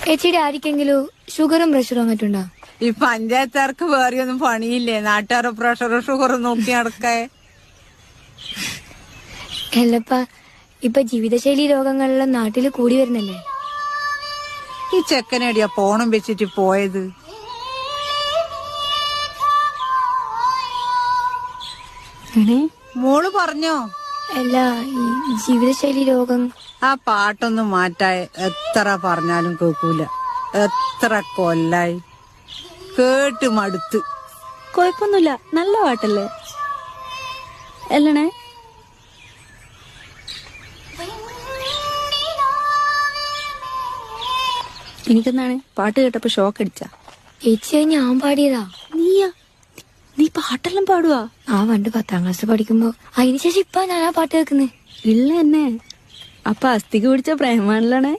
ചേച്ചിയുടെ ആർക്കെങ്കിലും ഷുഗറും പ്രഷറും അങ്ങോട്ടുണ്ടോ? ഈ പഞ്ചായത്തുകാർക്ക് വേറെയൊന്നും പണിയില്ലേ? നാട്ടുകാരെ പ്രഷറും ഷുഗറും നോക്കി നടക്കേ. അല്ലപ്പ ഇപ്പൊ ജീവിതശൈലി രോഗങ്ങളെല്ലാം നാട്ടില് കൂടി വരുന്നല്ലേ. ഈ ചെക്കനടിയാ ഫോണും വെച്ചിട്ട് പോയത്. മോള് പറഞ്ഞോ? അല്ല, ഈ ജീവിതശൈലി രോഗം. ആ പാട്ടൊന്നും മാറ്റായ എത്ര പറഞ്ഞാലും കേൾക്കൂല. എത്ര കൊല്ലായി കേട്ട് മടുത്ത്. കൊഴപ്പൊന്നുമില്ല, നല്ല പാട്ടല്ലേ അല്ലണേ? എനിക്കെന്താണ് പാട്ട് കേട്ടപ്പോ ഷോക്ക് അടിച്ച? ചേച്ചി ഞാൻ പാടിയതാ. നീ പാട്ടെല്ലാം പാടുവാ? ആ പണ്ട് 10ാം ക്ലാസ് പഠിക്കുമ്പോ. അതിനുശേഷം ഇപ്പൊ ഞാനാ പാട്ട് കേൾക്കുന്നത്. ഇല്ല എന്നെ അപ്പൊ അസ്ഥിക്ക് പിടിച്ച പ്രേമാണല്ലേ?